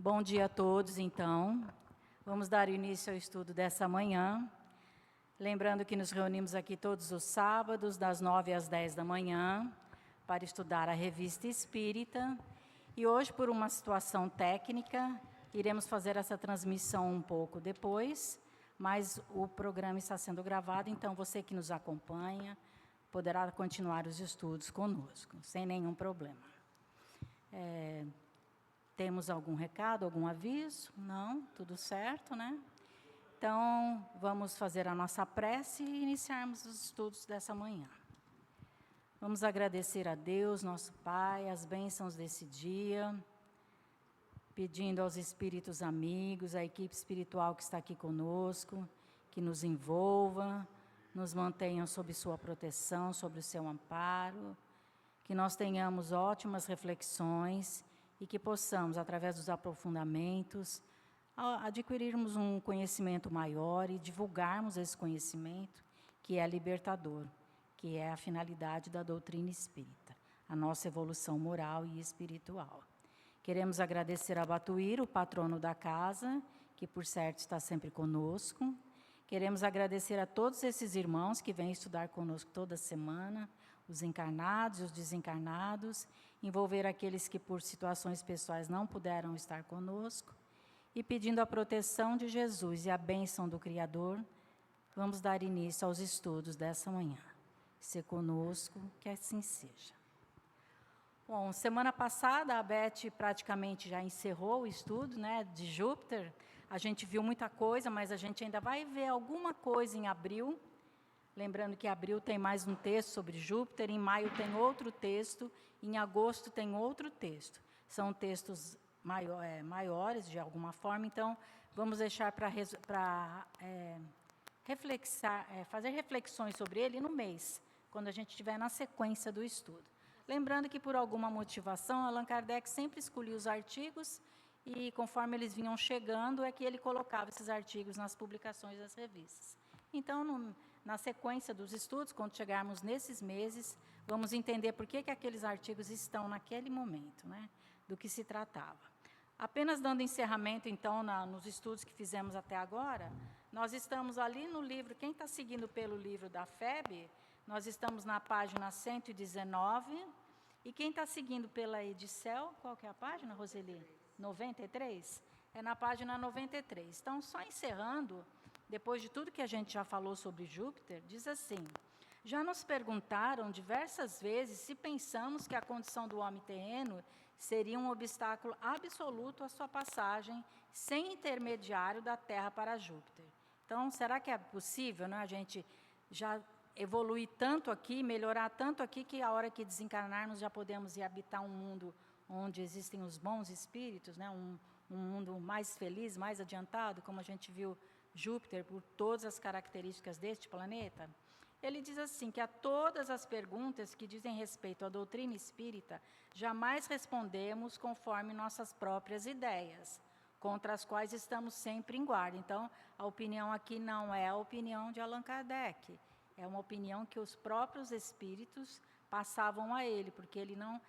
Bom dia a todos, então. Vamos dar início ao estudo dessa manhã. Lembrando que nos reunimos aqui todos os sábados, das 9 às 10 da manhã, para estudar a Revista Espírita. E hoje, por uma situação técnica, iremos fazer essa transmissão um pouco depois, mas o programa está sendo gravado, então você que nos acompanha poderá continuar os estudos conosco, sem nenhum problema. Temos algum recado, algum aviso? Não? Tudo certo, né? Então, vamos fazer a nossa prece e iniciarmos os estudos dessa manhã. Vamos agradecer a Deus, nosso Pai, as bênçãos desse dia, pedindo aos espíritos amigos, à equipe espiritual que está aqui conosco, que nos envolva, nos mantenham sob sua proteção, sob o seu amparo, que nós tenhamos ótimas reflexões e que possamos, através dos aprofundamentos, adquirirmos um conhecimento maior e divulgarmos esse conhecimento, que é libertador, que é a finalidade da doutrina espírita, a nossa evolução moral e espiritual. Queremos agradecer a Batuíra, o patrono da casa, que por certo está sempre conosco. Queremos agradecer a todos esses irmãos que vêm estudar conosco toda semana, os encarnados e os desencarnados, envolver aqueles que por situações pessoais não puderam estar conosco, e pedindo a proteção de Jesus e a bênção do Criador, vamos dar início aos estudos dessa manhã. Se conosco, que assim seja. Bom, semana passada a Beth praticamente já encerrou o estudo, né, de Júpiter. A gente viu muita coisa, mas a gente ainda vai ver alguma coisa em abril. Lembrando que em abril tem mais um texto sobre Júpiter, em maio tem outro texto, em agosto tem outro texto. São textos maiores, de alguma forma, então vamos deixar para fazer reflexões sobre ele no mês, quando a gente estiver na sequência do estudo. Lembrando que, por alguma motivação, Allan Kardec sempre escolhia os artigos e, conforme eles vinham chegando, é que ele colocava esses artigos nas publicações das revistas. Então, na sequência dos estudos, quando chegarmos nesses meses, vamos entender por que aqueles artigos estão naquele momento, né, do que se tratava. Apenas dando encerramento, então, nos estudos que fizemos até agora, nós estamos ali no livro, quem está seguindo pelo livro da FEB, nós estamos na página 119, e quem está seguindo pela Edicel, qual que é a página, Roseli? 93? É na página 93. Então, só encerrando, depois de tudo que a gente já falou sobre Júpiter, diz assim: já nos perguntaram diversas vezes se pensamos que a condição do homem terreno seria um obstáculo absoluto à sua passagem, sem intermediário da Terra para Júpiter. Então, será que é possível, né, a gente já evoluir tanto aqui, melhorar tanto aqui, que a hora que desencarnarmos já podemos ir habitar um mundo onde existem os bons espíritos, né, um mundo mais feliz, mais adiantado, como a gente viu Júpiter, por todas as características deste planeta? Ele diz assim, que a todas as perguntas que dizem respeito à doutrina espírita, jamais respondemos conforme nossas próprias ideias, contra as quais estamos sempre em guarda. Então, a opinião aqui não é a opinião de Allan Kardec, é uma opinião que os próprios espíritos passavam a ele, porque ele não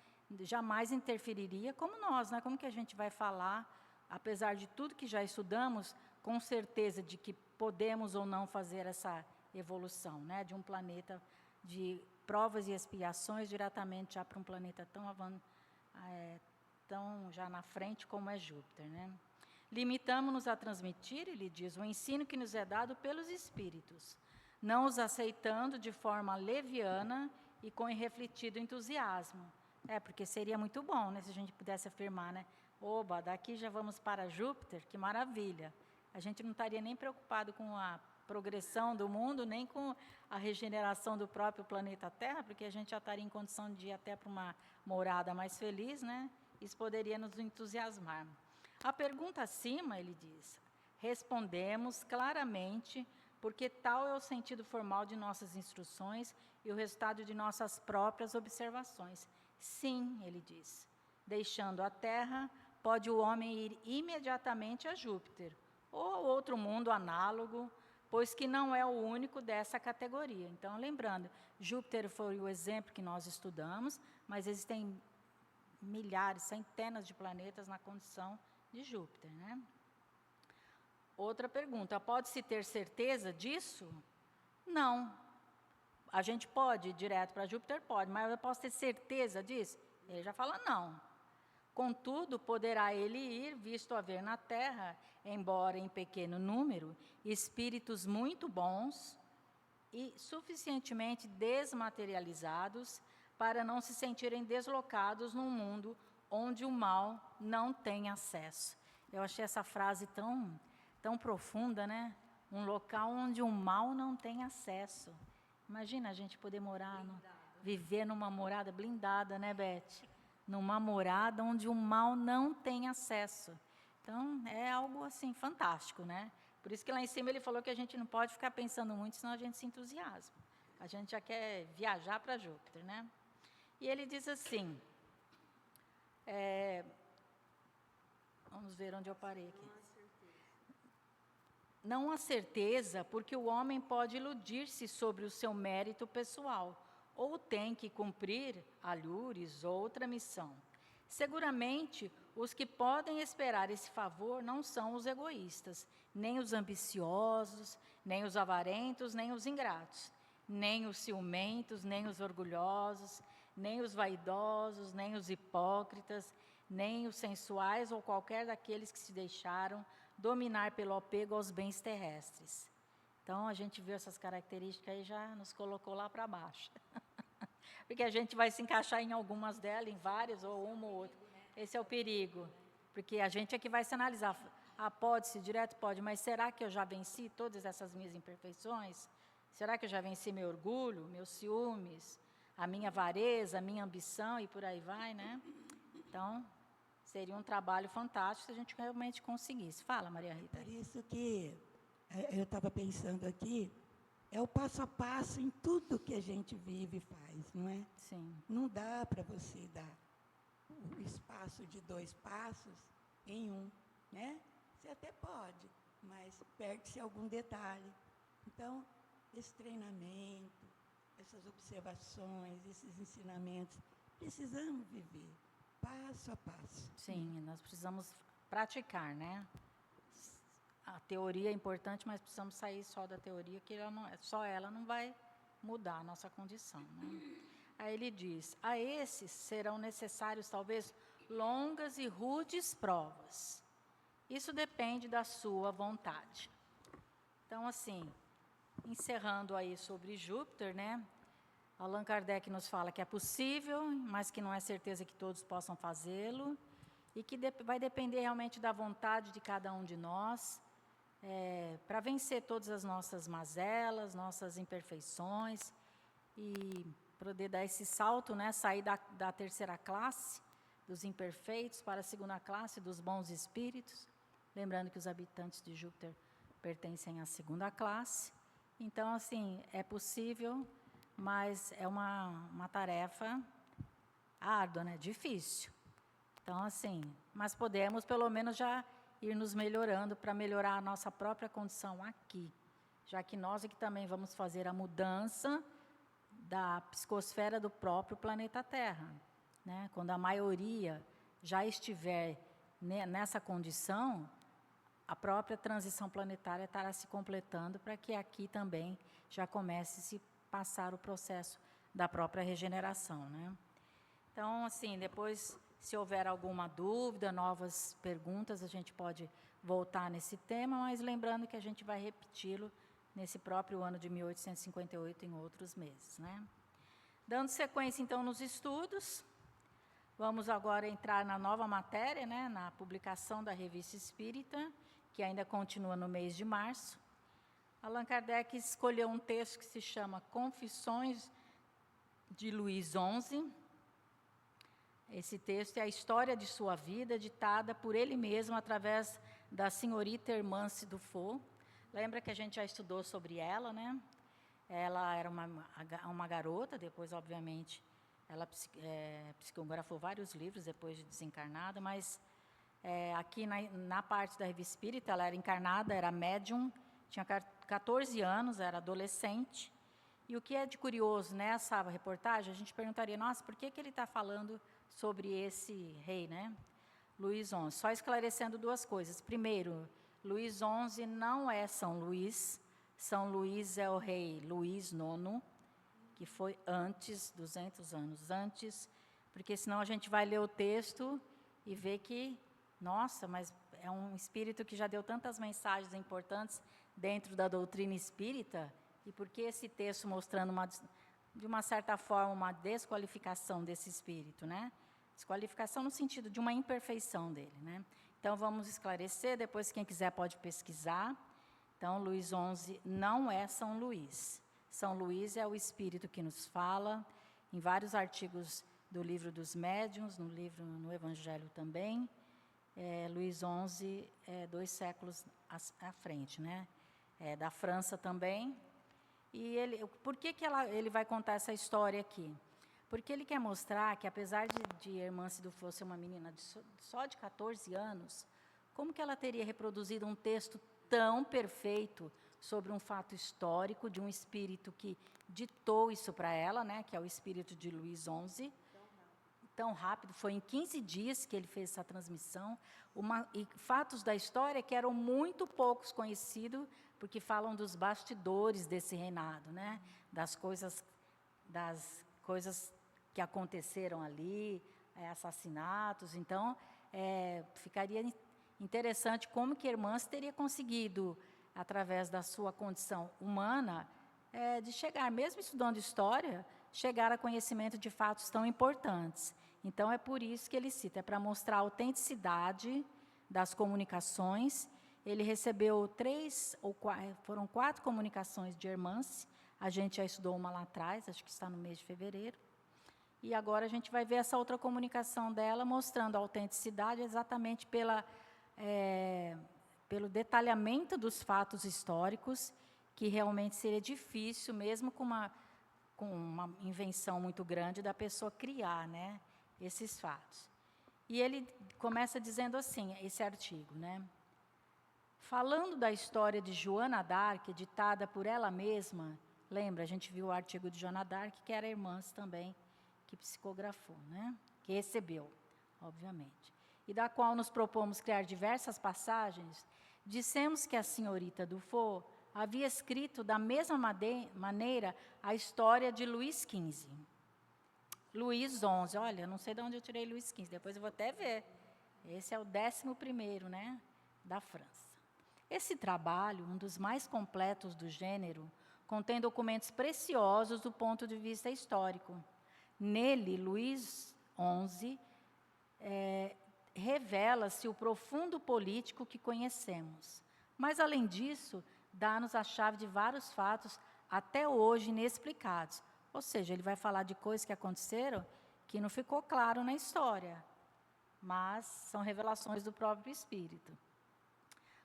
jamais interferiria, como nós, né? Como que a gente vai falar, apesar de tudo que já estudamos, com certeza de que podemos ou não fazer essa evolução, né, de um planeta de provas e expiações diretamente já para um planeta tão já na frente como é Júpiter, né? Limitamos-nos a transmitir, ele diz, o ensino que nos é dado pelos espíritos, não os aceitando de forma leviana e com irrefletido entusiasmo. Porque seria muito bom, né, se a gente pudesse afirmar, né, oba, daqui já vamos para Júpiter, que maravilha. A gente não estaria nem preocupado com a progressão do mundo, nem com a regeneração do próprio planeta Terra, porque a gente já estaria em condição de ir até para uma morada mais feliz, né? Isso poderia nos entusiasmar. A pergunta acima, ele diz, respondemos claramente, porque tal é o sentido formal de nossas instruções e o resultado de nossas próprias observações. Sim, ele diz, deixando a Terra, pode o homem ir imediatamente a Júpiter, ou outro mundo análogo, pois que não é o único dessa categoria. Então, lembrando, Júpiter foi o exemplo que nós estudamos, mas existem milhares, centenas de planetas na condição de Júpiter, né? Outra pergunta, pode-se ter certeza disso? Não. A gente pode ir direto para Júpiter? Pode, mas eu posso ter certeza disso? Ele já fala não. Contudo, poderá ele ir, visto haver na Terra, embora em pequeno número, espíritos muito bons e suficientemente desmaterializados para não se sentirem deslocados num mundo onde o mal não tem acesso. Eu achei essa frase tão profunda, né? Um local onde o mal não tem acesso. Imagina a gente poder viver numa morada blindada, né, Beth? Numa morada onde o mal não tem acesso. Então, é algo assim fantástico, né? Por isso que lá em cima ele falou que a gente não pode ficar pensando muito, senão a gente se entusiasma. A gente já quer viajar para Júpiter, né? E ele diz assim, vamos ver onde eu parei aqui. Não há certeza, porque o homem pode iludir-se sobre o seu mérito pessoal, ou tem que cumprir, alhures, outra missão. Seguramente, os que podem esperar esse favor não são os egoístas, nem os ambiciosos, nem os avarentos, nem os ingratos, nem os ciumentos, nem os orgulhosos, nem os vaidosos, nem os hipócritas, nem os sensuais ou qualquer daqueles que se deixaram dominar pelo apego aos bens terrestres. Então, a gente viu essas características e já nos colocou lá para baixo. Porque a gente vai se encaixar em algumas delas, em várias, ou uma ou outra. Esse é o perigo. Porque a gente é que vai se analisar. Ah, pode-se, direto pode, mas será que eu já venci todas essas minhas imperfeições? Será que eu já venci meu orgulho, meus ciúmes, a minha avareza, a minha ambição e por aí vai, né? Então, seria um trabalho fantástico se a gente realmente conseguisse. Fala, Maria Rita. Por isso que eu estava pensando aqui, é o passo a passo em tudo que a gente vive e faz, não é? Sim. Não dá para você dar o espaço de 2 passos em um, né? Você até pode, mas perde-se algum detalhe. Então, esse treinamento, essas observações, esses ensinamentos, precisamos viver passo a passo. Sim, nós precisamos praticar, né? A teoria é importante, mas precisamos sair só da teoria, que só ela não vai mudar a nossa condição, né? Aí ele diz, a esses serão necessários, talvez, longas e rudes provas. Isso depende da sua vontade. Então, assim, encerrando aí sobre Júpiter, né? Allan Kardec nos fala que é possível, mas que não é certeza que todos possam fazê-lo, e que vai depender realmente da vontade de cada um de nós, para vencer todas as nossas mazelas, nossas imperfeições, e poder dar esse salto, né, sair da terceira classe, dos imperfeitos, para a segunda classe, dos bons espíritos. Lembrando que os habitantes de Júpiter pertencem à segunda classe. Então, assim, é possível, mas é uma tarefa árdua, né? Difícil. Então, assim, mas podemos pelo menos já ir nos melhorando para melhorar a nossa própria condição aqui, já que nós é que também vamos fazer a mudança da psicosfera do próprio planeta Terra, né? Quando a maioria já estiver nessa condição, a própria transição planetária estará se completando para que aqui também já comece a se passar o processo da própria regeneração, né? Então, assim, depois, se houver alguma dúvida, novas perguntas, a gente pode voltar nesse tema, mas lembrando que a gente vai repeti-lo nesse próprio ano de 1858 em outros meses, né? Dando sequência, então, nos estudos, vamos agora entrar na nova matéria, né, na publicação da Revista Espírita, que ainda continua no mês de março. Allan Kardec escolheu um texto que se chama Confissões de Luís XI. Esse texto é a história de sua vida, ditada por ele mesmo através da senhorita Hermance Dufour. Lembra que a gente já estudou sobre ela, né? Ela era uma garota, depois, obviamente, ela psicografou vários livros depois de desencarnada, mas aqui na parte da Revista Espírita, ela era encarnada, era médium, tinha 14 anos, era adolescente. E o que é de curioso nessa reportagem, a gente perguntaria, nossa, por que ele está falando sobre esse rei, né? Luís XI. Só esclarecendo duas coisas. Primeiro, Luís XI não é São Luís. São Luís é o rei Luís IX, que foi antes, 200 anos antes, porque senão a gente vai ler o texto e ver que, nossa, mas é um espírito que já deu tantas mensagens importantes dentro da doutrina espírita, e por que esse texto mostrando, de uma certa forma, uma desqualificação desse espírito, né? Desqualificação no sentido de uma imperfeição dele, né? Então, vamos esclarecer, depois quem quiser pode pesquisar. Então, Luís XI não é São Luís. São Luís é o espírito que nos fala, em vários artigos do livro dos médiuns, no Evangelho também. Luís XI é 2 séculos à frente, né? Da França também. E por que ele vai contar essa história aqui? Porque ele quer mostrar que, apesar de Hermance Dufour ser uma menina só de 14 anos, como que ela teria reproduzido um texto tão perfeito sobre um fato histórico de um espírito que ditou isso para ela, né, que é o espírito de Luís XI, tão rápido, foi em 15 dias que ele fez essa transmissão, e fatos da história que eram muito poucos conhecidos, porque falam dos bastidores desse reinado, né, das coisas que aconteceram ali, assassinatos. Então, ficaria interessante como que Hermance teria conseguido, através da sua condição humana, de chegar, mesmo estudando história, chegar a conhecimento de fatos tão importantes. Então, é por isso que ele cita, é para mostrar a autenticidade das comunicações. Ele recebeu 4 comunicações de Hermance, a gente já estudou uma lá atrás, acho que está no mês de fevereiro, e agora a gente vai ver essa outra comunicação dela, mostrando a autenticidade exatamente pelo detalhamento dos fatos históricos, que realmente seria difícil, mesmo com uma invenção muito grande, da pessoa criar, né, esses fatos. E ele começa dizendo assim, esse artigo, né? Falando da história de Joana d'Arc, ditada por ela mesma, lembra, a gente viu o artigo de Joana d'Arc, que era Hermance também, que psicografou, né? Que recebeu, obviamente. E da qual nos propomos criar diversas passagens, dissemos que a senhorita Dufour havia escrito da mesma maneira a história de Luís XV. Luís XI, olha, não sei de onde eu tirei Luís XV, depois eu vou até ver. Esse é o 11º, né, da França. Esse trabalho, um dos mais completos do gênero, contém documentos preciosos do ponto de vista histórico. Nele, Luís XI revela-se o profundo político que conhecemos. Mas, além disso, dá-nos a chave de vários fatos até hoje inexplicados. Ou seja, ele vai falar de coisas que aconteceram que não ficou claro na história, mas são revelações do próprio Espírito.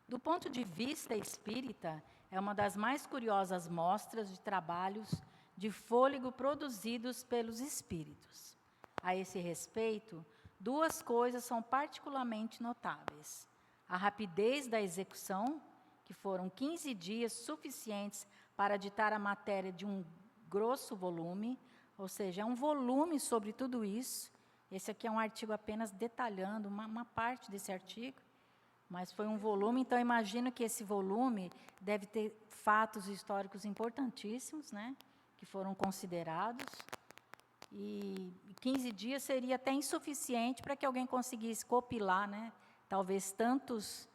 Do ponto de vista espírita, é uma das mais curiosas mostras de trabalhos de fôlego produzidos pelos espíritos. A esse respeito, 2 coisas são particularmente notáveis: a rapidez da execução, que foram 15 dias suficientes para ditar a matéria de um grosso volume, ou seja, é um volume sobre tudo isso. Esse aqui é um artigo apenas detalhando uma parte desse artigo, mas foi um volume, então imagino que esse volume deve ter fatos históricos importantíssimos, né, que foram considerados, e 15 dias seria até insuficiente para que alguém conseguisse compilar, né, talvez tantas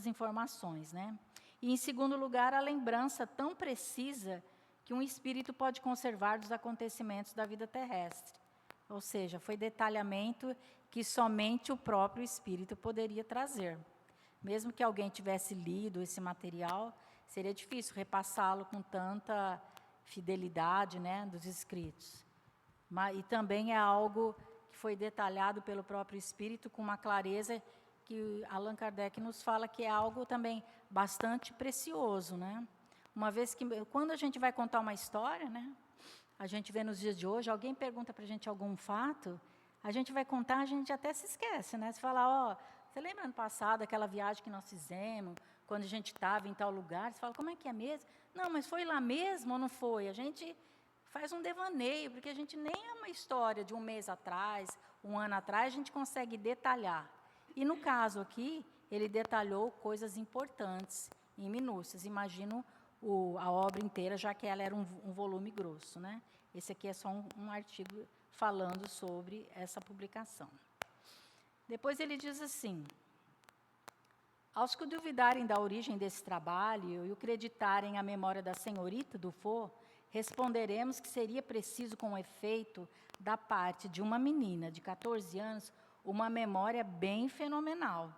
informações, né. E, em segundo lugar, a lembrança tão precisa que um espírito pode conservar dos acontecimentos da vida terrestre. Ou seja, foi detalhamento que somente o próprio espírito poderia trazer. Mesmo que alguém tivesse lido esse material, seria difícil repassá-lo com tanta fidelidade, né, dos escritos. E também é algo que foi detalhado pelo próprio espírito com uma clareza que Allan Kardec nos fala que é algo também bastante precioso, né? Uma vez que, quando a gente vai contar uma história, né, a gente vê nos dias de hoje, alguém pergunta para a gente algum fato, a gente vai contar, a gente até se esquece, né? Você fala, você lembra ano passado, aquela viagem que nós fizemos, quando a gente estava em tal lugar, você fala, como é que é mesmo? Não, mas foi lá mesmo ou não foi? A gente faz um devaneio, porque a gente nem é uma história de um mês atrás, um ano atrás, a gente consegue detalhar. E no caso aqui, ele detalhou coisas importantes, em minúcias. Imagino a obra inteira, já que ela era um volume grosso, né? Esse aqui é só um artigo falando sobre essa publicação. Depois ele diz assim: aos que duvidarem da origem desse trabalho e o creditarem à memória da senhorita Dufour, responderemos que seria preciso, com efeito, da parte de uma menina de 14 anos, uma memória bem fenomenal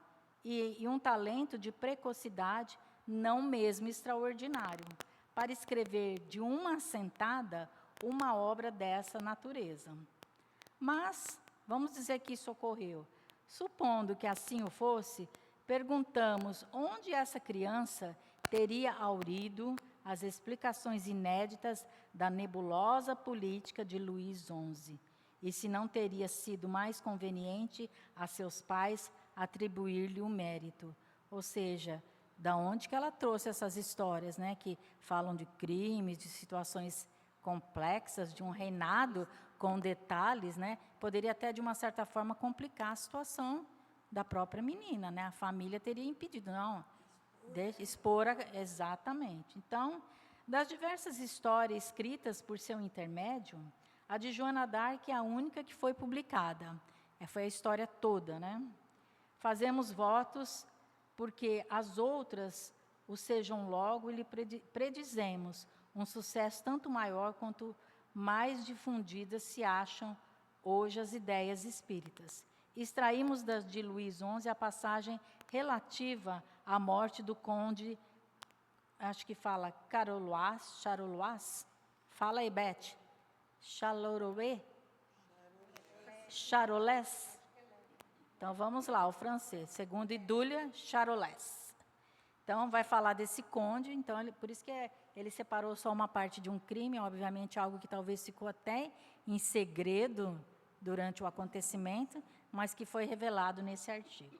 e um talento de precocidade não mesmo extraordinário, para escrever de uma assentada uma obra dessa natureza. Mas, vamos dizer que isso ocorreu. Supondo que assim o fosse, perguntamos onde essa criança teria aurido as explicações inéditas da nebulosa política de Luís XI, e se não teria sido mais conveniente a seus pais atribuir-lhe o mérito. Ou seja, da onde que ela trouxe essas histórias, né, que falam de crimes, de situações complexas, de um reinado com detalhes, né, poderia até, de uma certa forma, complicar a situação da própria menina, né? A família teria impedido, não, expor, exatamente. Então, das diversas histórias escritas por seu intermédio, a de Joana d'Arc é a única que foi publicada. Foi a história toda, né? Fazemos votos porque as outras o sejam logo e lhe predizemos um sucesso tanto maior quanto mais difundidas se acham hoje as ideias espíritas. Extraímos de Luís XI a passagem relativa à morte do conde, acho que fala Charolois, fala aí, Beth, Charolais. Então, vamos lá, o francês, segundo Idúlia, Charolais. Então, vai falar desse conde, então, por isso que ele separou só uma parte de um crime, obviamente algo que talvez ficou até em segredo durante o acontecimento, mas que foi revelado nesse artigo.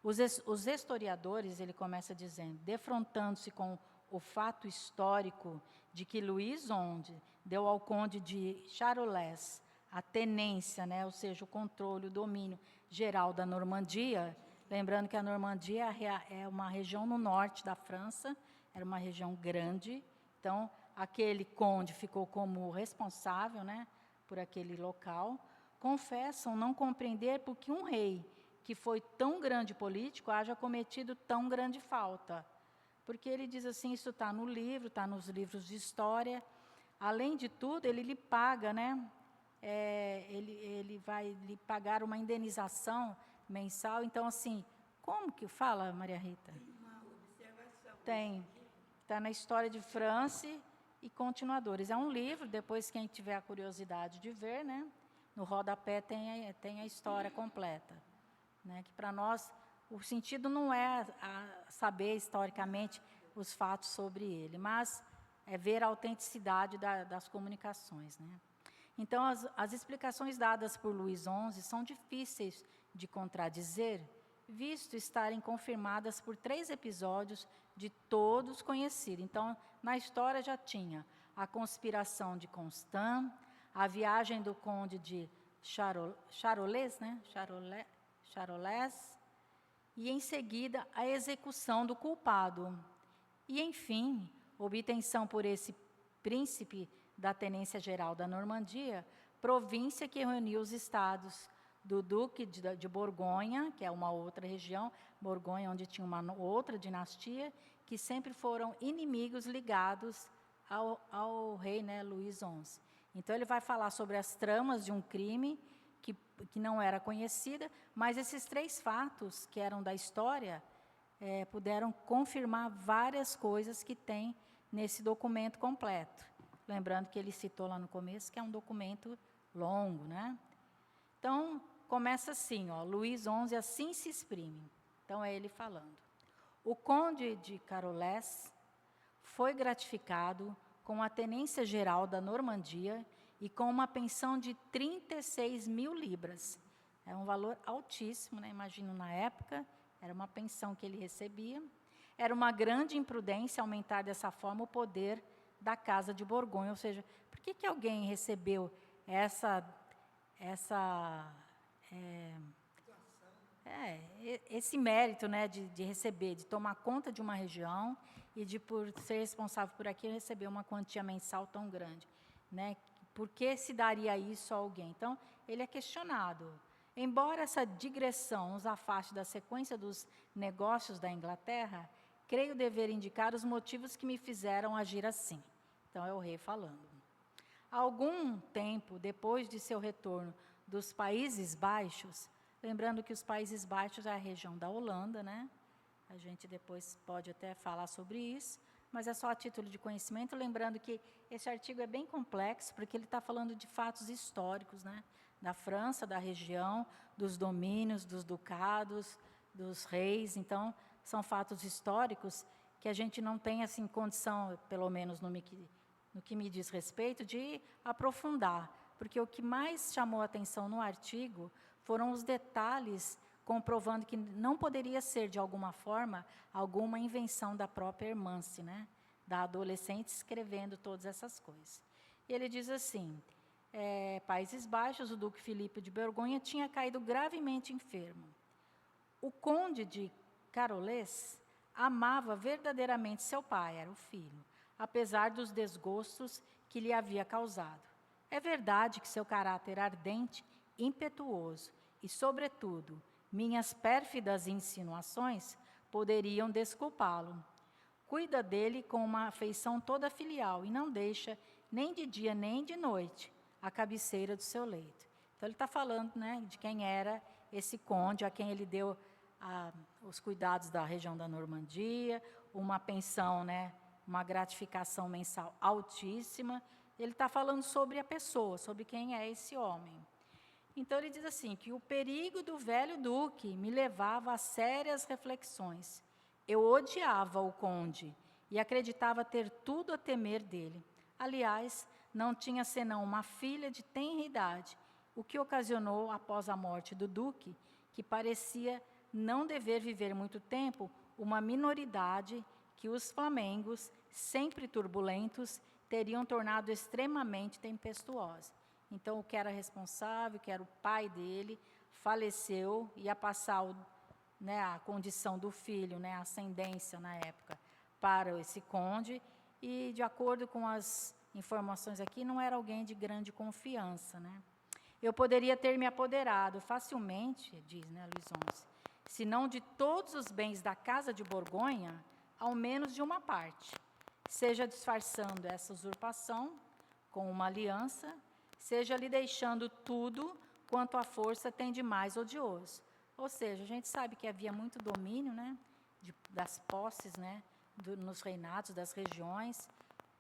Os historiadores, ele começa dizendo, defrontando-se com o fato histórico de que Luís XI deu ao conde de Charolais a tenência, né, ou seja, o controle, o domínio geral da Normandia. Lembrando que a Normandia é uma região no norte da França, era uma região grande, então aquele conde ficou como responsável, né, por aquele local. Confessam não compreender por que um rei que foi tão grande político haja cometido tão grande falta. Porque ele diz assim, isso está no livro, está nos livros de história. Além de tudo, ele lhe paga, né? Ele vai lhe pagar uma indenização mensal. Então, assim, como que fala, Maria Rita? Tem uma observação. Tem. Está na História de França e Continuadores. É um livro, depois quem tiver a curiosidade de ver, né? No rodapé tem a história completa. Né? Que para nós, o sentido não é saber historicamente os fatos sobre ele, mas é ver a autenticidade das comunicações. Né? Então, as explicações dadas por Luís XI são difíceis de contradizer, visto estarem confirmadas por 3 episódios de todos conhecidos. Então, na história já tinha a conspiração de Constant, a viagem do conde de Charolais, né? Charolais, e em seguida a execução do culpado. E, enfim, obtenção por esse príncipe da Tenência Geral da Normandia, província que reuniu os estados do Duque de Borgonha, que é uma outra região, Borgonha, onde tinha uma outra dinastia, que sempre foram inimigos ligados ao rei, né, Luís XI. Então, ele vai falar sobre as tramas de um crime que não era conhecida, mas esses 3 fatos que eram da história puderam confirmar várias coisas que tem nesse documento completo. Lembrando que ele citou lá no começo que é um documento longo, né? Então, começa assim, ó, Luís XI assim se exprime. Então, é ele falando. O conde de Charolais foi gratificado com a tenência geral da Normandia e com uma pensão de 36 mil libras. É um valor altíssimo, né? Imagino na época, era uma pensão que ele recebia. Era uma grande imprudência aumentar dessa forma o poder da Casa de Borgonha. Ou seja, por que alguém recebeu esse mérito, né, de receber, de tomar conta de uma região e de, por ser responsável por aquilo, receber uma quantia mensal tão grande, né? Por que se daria isso a alguém? Então, ele é questionado. Embora essa digressão nos afaste da sequência dos negócios da Inglaterra, creio dever indicar os motivos que me fizeram agir assim. Então, é o rei falando. Algum tempo depois de seu retorno dos Países Baixos, lembrando que os Países Baixos é a região da Holanda, né? A gente depois pode até falar sobre isso, mas é só a título de conhecimento, lembrando que esse artigo é bem complexo, porque ele está falando de fatos históricos, né? Da França, da região, dos domínios, dos ducados, dos reis. Então, são fatos históricos que a gente não tem assim condição, pelo menos no que me diz respeito, de aprofundar, porque o que mais chamou a atenção no artigo foram os detalhes comprovando que não poderia ser, de alguma forma, alguma invenção da própria Hermance, né? Da adolescente escrevendo todas essas coisas. E ele diz assim, Países Baixos, o Duque Filipe de Borgonha tinha caído gravemente enfermo. O conde de Charolais amava verdadeiramente seu pai, era o filho, apesar dos desgostos que lhe havia causado. É verdade que seu caráter ardente, impetuoso e, sobretudo, minhas pérfidas insinuações poderiam desculpá-lo. Cuida dele com uma afeição toda filial e não deixa, nem de dia nem de noite, a cabeceira do seu leito. Então, ele está falando, né, de quem era esse conde, a quem ele deu os cuidados da região da Normandia, uma pensão, né, uma gratificação mensal altíssima. Ele está falando sobre a pessoa, sobre quem é esse homem. Então, ele diz assim, que o perigo do velho duque me levava a sérias reflexões. Eu odiava o conde e acreditava ter tudo a temer dele. Aliás, não tinha senão uma filha de tenra idade, o que ocasionou, após a morte do duque, que parecia não dever viver muito tempo, uma minoridade que os flamengos, sempre turbulentos, teriam tornado extremamente tempestuosa. Então, o que era responsável, que era o pai dele, faleceu, ia passar a condição do filho, né, a ascendência na época, para esse conde, e, de acordo com as informações aqui, não era alguém de grande confiança, né? Eu poderia ter me apoderado facilmente, diz, né, Luís XI, se não de todos os bens da Casa de Borgonha, ao menos de uma parte, seja disfarçando essa usurpação com uma aliança, seja lhe deixando tudo quanto a força tem de mais odioso. Ou seja, a gente sabe que havia muito domínio, né, das posses, né, nos reinados, das regiões,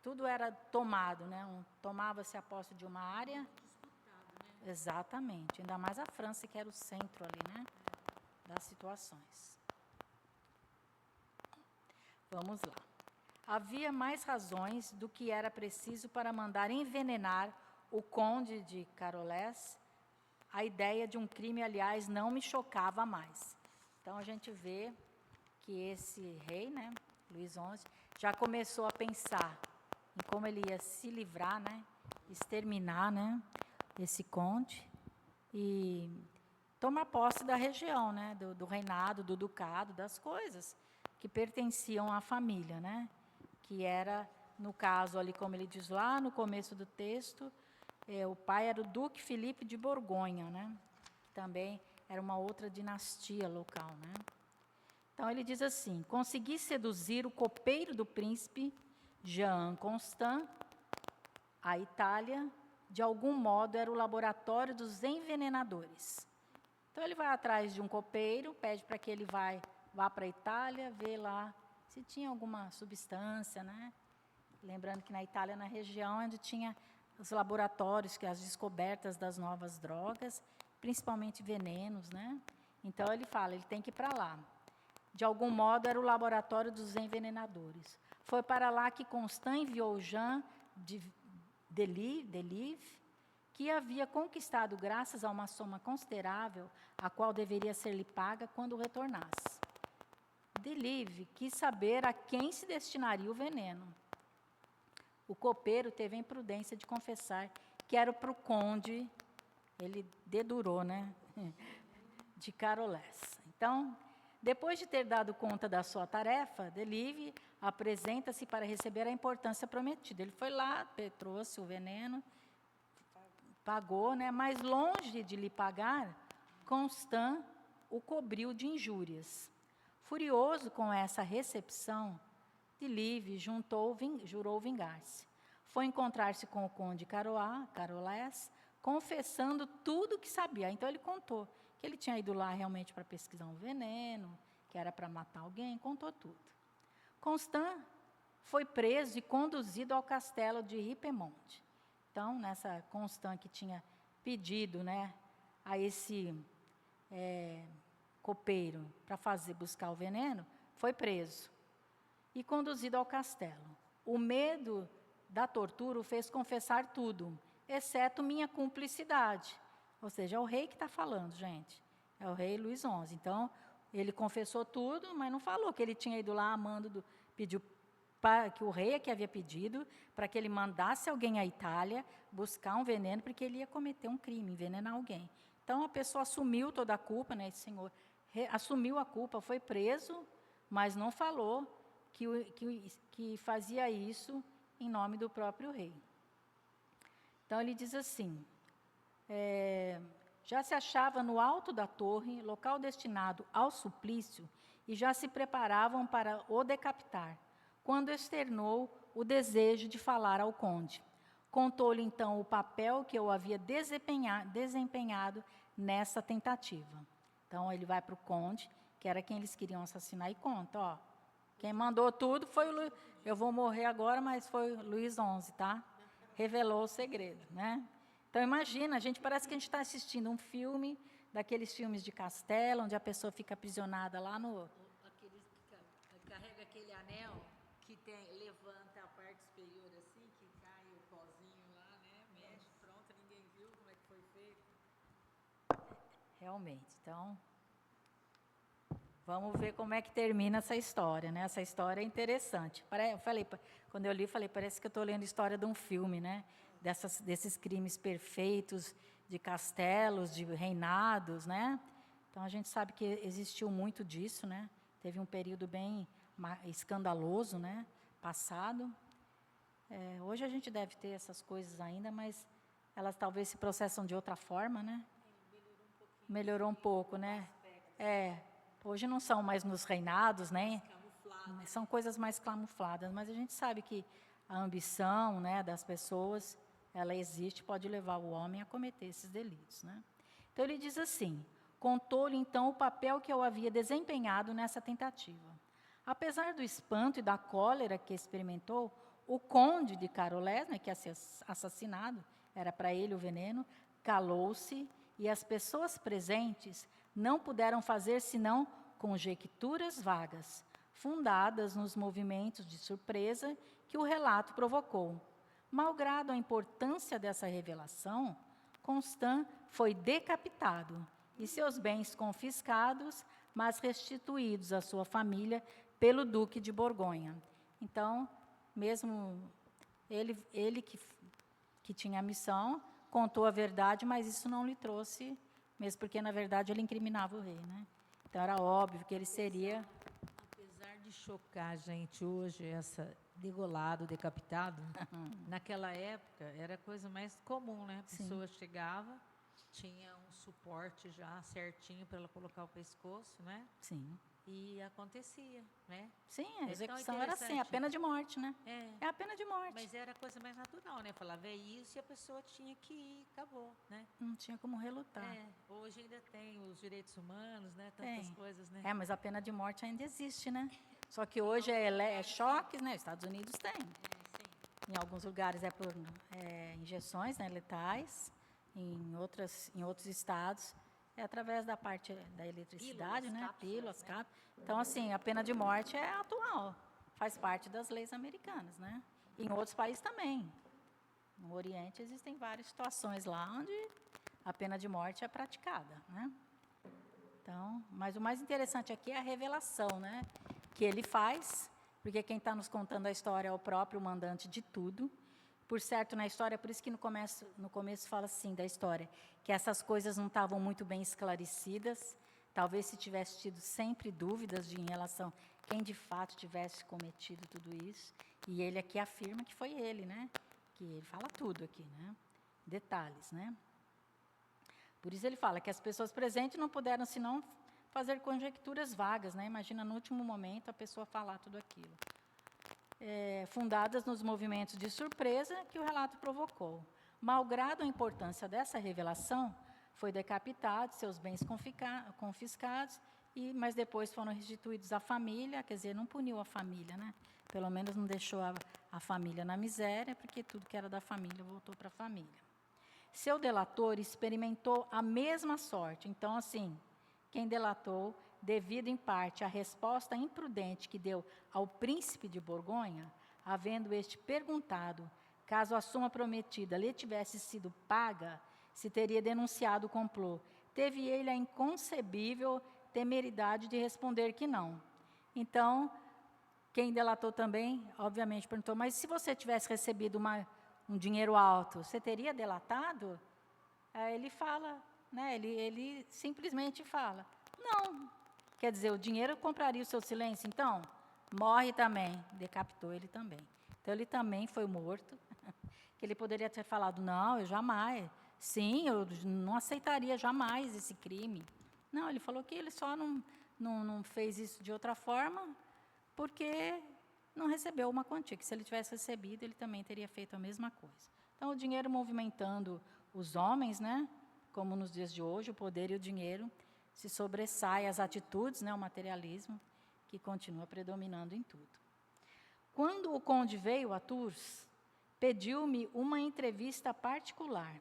tudo era tomado, né, tomava-se a posse de uma área. Disputado, né? Exatamente, ainda mais a França, que era o centro ali, né, das situações. Vamos lá. Havia mais razões do que era preciso para mandar envenenar o conde de Charolais. A ideia de um crime, aliás, não me chocava mais. Então, a gente vê que esse rei, né, Luís XI, já começou a pensar em como ele ia se livrar, né, exterminar, né, esse conde e tomar posse da região, né, do reinado, do ducado, das coisas que pertenciam à família, né, que era, no caso ali, como ele diz lá no começo do texto, o pai era o Duque Filipe de Borgonha, né, que também era uma outra dinastia local, né. Então, ele diz assim, consegui seduzir o copeiro do príncipe Jean Constant, a Itália, de algum modo era o laboratório dos envenenadores. Então, ele vai atrás de um copeiro, pede para que ele vá para a Itália, ver lá se tinha alguma substância, né? Lembrando que na Itália, na região, onde tinha os laboratórios, as descobertas das novas drogas, principalmente venenos, né? Então, ele fala, ele tem que ir para lá. De algum modo, era o laboratório dos envenenadores. Foi para lá que Constant enviou Jean de Delive, que havia conquistado graças a uma soma considerável, a qual deveria ser-lhe paga quando retornasse. Delive quis saber a quem se destinaria o veneno. o copeiro teve a imprudência de confessar que era para o conde, ele dedurou, né? De Carolés. Então, depois de ter dado conta da sua tarefa, Delive apresenta-se para receber a importância prometida. Ele foi lá, trouxe o veneno, pagou, né? Mas longe de lhe pagar, Constant o cobriu de injúrias. Furioso com essa recepção, Delive jurou vingar-se. Foi encontrar-se com o conde Carolés, confessando tudo o que sabia. Então, ele contou que ele tinha ido lá realmente para pesquisar um veneno, que era para matar alguém, contou tudo. Constant foi preso e conduzido ao castelo de Ripemont. Então, nessa Constant que tinha pedido, né, a esse copeiro para buscar o veneno, foi preso e conduzido ao castelo. O medo da tortura o fez confessar tudo, exceto minha cumplicidade. Ou seja, é o rei que está falando, gente. É o rei Luís XI. Então, ele confessou tudo, mas não falou que ele tinha ido lá, pediu que o rei que havia pedido para que ele mandasse alguém à Itália buscar um veneno, porque ele ia cometer um crime, envenenar alguém. Então, a pessoa assumiu toda a culpa, né, esse senhor assumiu a culpa, foi preso, mas não falou que fazia isso em nome do próprio rei. Então, ele diz assim, já se achava no alto da torre, local destinado ao suplício, e já se preparavam para o decapitar, quando externou o desejo de falar ao conde. Contou-lhe, então, o papel que eu havia desempenhado nessa tentativa. Então, ele vai para o conde, que era quem eles queriam assassinar, e conta, ó, quem mandou tudo foi o Luís, eu vou morrer agora, mas foi o Luís XI, tá? Revelou o segredo, né? Então, imagina, parece que a gente está assistindo um filme, daqueles filmes de castelo, onde a pessoa fica aprisionada lá no... Aqueles que carrega aquele anel que levanta a parte superior assim, que cai o pozinho lá, né? Mexe, pronto, ninguém viu como é que foi feito. Realmente, então... Vamos ver como é que termina essa história, né? Essa história é interessante. Quando eu li, falei, parece que eu estou lendo a história de um filme, né? Desses crimes perfeitos, de castelos, de reinados, né? Então, a gente sabe que existiu muito disso, né? Teve um período bem escandaloso, né? Passado. Hoje a gente deve ter essas coisas ainda, mas elas talvez se processam de outra forma, né? Melhorou um pouco, né? Hoje não são mais nos reinados, né? São coisas mais camufladas, mas a gente sabe que a ambição, né, das pessoas, ela existe, pode levar o homem a cometer esses delitos, né? Então, ele diz assim, contou-lhe, então, o papel que eu havia desempenhado nessa tentativa. Apesar do espanto e da cólera que experimentou, o conde de Carolés, né, que ia ser assassinado, era para ele o veneno, calou-se, e as pessoas presentes não puderam fazer senão conjecturas vagas, fundadas nos movimentos de surpresa que o relato provocou. Malgrado a importância dessa revelação, Constant foi decapitado e seus bens confiscados, mas restituídos à sua família pelo Duque de Borgonha. Então, mesmo ele que tinha a missão, contou a verdade, mas isso não lhe trouxe, mesmo porque, na verdade, ele incriminava o rei, né? Então, era óbvio que ele seria... Apesar de chocar a gente hoje, essa degolado, decapitado, naquela época era a coisa mais comum, né? A pessoa chegava, tinha um suporte já certinho para ela colocar o pescoço, né? Sim. E acontecia, né? Sim, a execução era assim, a pena de morte, né? É a pena de morte. Mas era a coisa mais natural, né? Falava, é isso, e a pessoa tinha que ir, acabou, né? Não tinha como relutar. Hoje ainda tem os direitos humanos, né? Tantas coisas, né? Mas a pena de morte ainda existe, né? Só que hoje é choques, né? Os Estados Unidos tem. Sim. Em alguns lugares é por injeções, né, letais. Em outros estados é através da parte da eletricidade, né? Pílulas, cápsulas. Então, assim, a pena de morte é atual. Faz parte das leis americanas, né? E em outros países também. No Oriente existem várias situações lá onde a pena de morte é praticada, né? Então, mas o mais interessante aqui é a revelação, né? Que ele faz, porque quem está nos contando a história é o próprio mandante de tudo. Por certo, na história, por isso que no começo fala assim da história, que essas coisas não estavam muito bem esclarecidas, talvez se tivesse tido sempre dúvidas em relação a quem de fato tivesse cometido tudo isso, e ele aqui afirma que foi ele, né? Que ele fala tudo aqui, né? Detalhes, né? Por isso ele fala que as pessoas presentes não puderam senão fazer conjecturas vagas, né? Imagina no último momento a pessoa falar tudo aquilo. Fundadas nos movimentos de surpresa que o relato provocou. Malgrado a importância dessa revelação, foi decapitado, seus bens confiscados, mas depois foram restituídos à família, quer dizer, não puniu a família, né? Pelo menos não deixou a família na miséria, porque tudo que era da família voltou para a família. Seu delator experimentou a mesma sorte. Então, assim, quem delatou, devido em parte à resposta imprudente que deu ao príncipe de Borgonha, havendo este perguntado, caso a soma prometida lhe tivesse sido paga, se teria denunciado o complô, teve ele a inconcebível temeridade de responder que não. Então, quem delatou também, obviamente, perguntou, mas se você tivesse recebido um dinheiro alto, você teria delatado? Aí ele fala, né, ele simplesmente fala, não. Quer dizer, o dinheiro compraria o seu silêncio, então? Morre também. Decapitou ele também. Então, ele também foi morto. Que ele poderia ter falado, não, eu jamais. Sim, eu não aceitaria jamais esse crime. Não, ele falou que ele só não fez isso de outra forma, porque não recebeu uma quantia, que se ele tivesse recebido, ele também teria feito a mesma coisa. Então, o dinheiro movimentando os homens, né? Como nos dias de hoje, o poder e o dinheiro se sobressai às atitudes, né, o materialismo, que continua predominando em tudo. Quando o conde veio a Tours, pediu-me uma entrevista particular.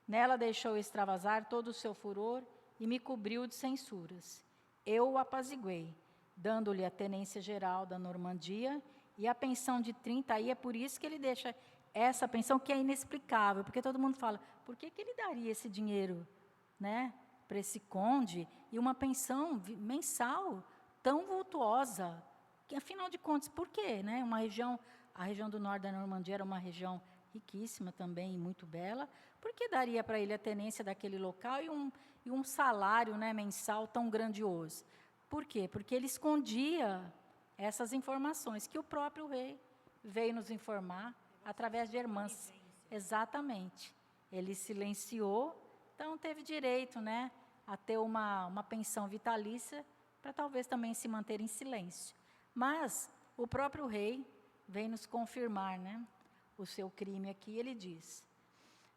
Nela deixou extravasar todo o seu furor e me cobriu de censuras. Eu o apaziguei, dando-lhe a tenência geral da Normandia e a pensão de 30, aí é por isso que ele deixa essa pensão que é inexplicável, porque todo mundo fala, por que ele daria esse dinheiro, né, para esse conde, e uma pensão mensal tão vultuosa, que, afinal de contas, por quê? Né? A região do norte da Normandia era uma região riquíssima também e muito bela, por que daria para ele a tenência daquele local e um salário, né, mensal tão grandioso? Por quê? Porque ele escondia essas informações que o próprio rei veio nos informar através de irmãs. Exatamente. Ele silenciou, então teve direito, né, a ter uma pensão vitalícia para talvez também se manter em silêncio. Mas o próprio rei vem nos confirmar, né, o seu crime aqui. Ele diz,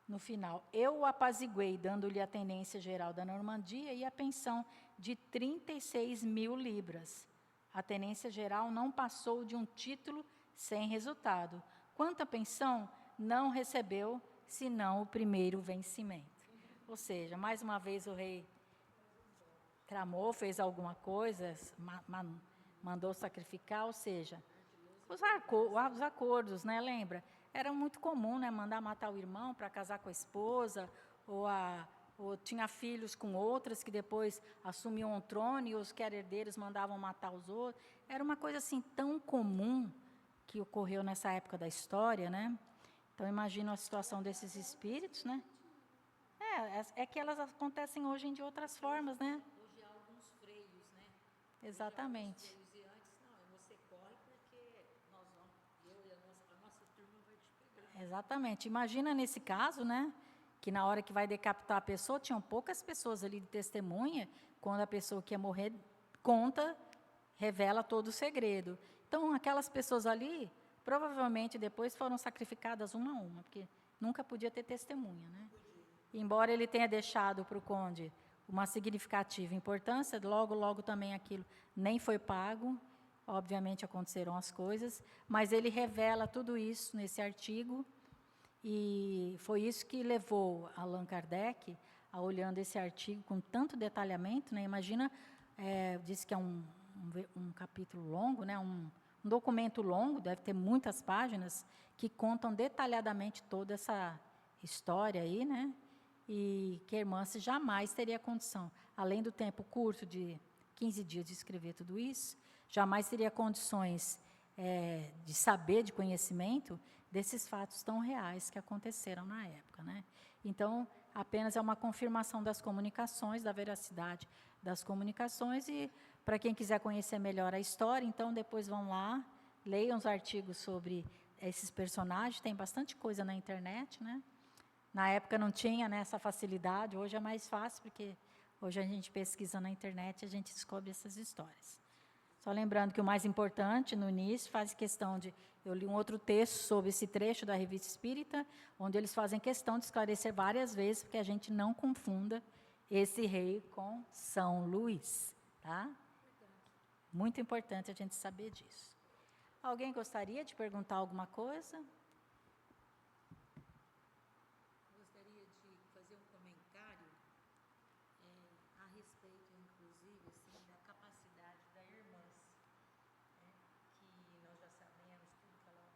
no final, eu o apaziguei, dando-lhe a tenência geral da Normandia e a pensão de 36 mil libras. A tenência geral não passou de um título sem resultado. Quanto à pensão, não recebeu, senão o primeiro vencimento. Ou seja, mais uma vez o rei tramou, fez alguma coisa, mandou sacrificar, ou seja, os acordos, né, lembra? Era muito comum, né, mandar matar o irmão para casar com a esposa, ou tinha filhos com outras que depois assumiam o trono e os que eram herdeiros mandavam matar os outros. Era uma coisa assim tão comum que ocorreu nessa época da história, né? Então, imagino a situação desses espíritos, né? É que elas acontecem hoje de outras formas, né? Hoje há alguns freios, né? Exatamente. E antes, não, você corre porque nós vamos, eu e a nossa turma vai te pegar. Exatamente. Imagina nesse caso, né? Que na hora que vai decapitar a pessoa, tinham poucas pessoas ali de testemunha, quando a pessoa que ia morrer conta, revela todo o segredo. Então, aquelas pessoas ali, provavelmente depois foram sacrificadas uma a uma, porque nunca podia ter testemunha, né? Embora ele tenha deixado para o conde uma significativa importância, logo também aquilo nem foi pago, obviamente aconteceram as coisas, mas ele revela tudo isso nesse artigo, e foi isso que levou Allan Kardec a, olhando esse artigo com tanto detalhamento, né? Imagina, disse que é um capítulo longo, né? Um documento longo, deve ter muitas páginas, que contam detalhadamente toda essa história aí, né? E que a irmã jamais teria condição, além do tempo curto de 15 dias de escrever tudo isso, jamais teria condições de saber, de conhecimento, desses fatos tão reais que aconteceram na época, né? Então, apenas é uma confirmação das comunicações, da veracidade das comunicações, e para quem quiser conhecer melhor a história, então depois vão lá, leiam os artigos sobre esses personagens, tem bastante coisa na internet, né? Na época não tinha, né, essa facilidade, hoje é mais fácil, porque hoje a gente pesquisa na internet e a gente descobre essas histórias. Só lembrando que o mais importante, no início, faz questão de... Eu li um outro texto sobre esse trecho da Revista Espírita, onde eles fazem questão de esclarecer várias vezes, porque a gente não confunda esse rei com São Luís, tá? Muito importante a gente saber disso. Alguém gostaria de perguntar alguma coisa? Gostaria de fazer um comentário a respeito, inclusive, assim, da capacidade da irmãs, né, que nós já sabemos tudo que ela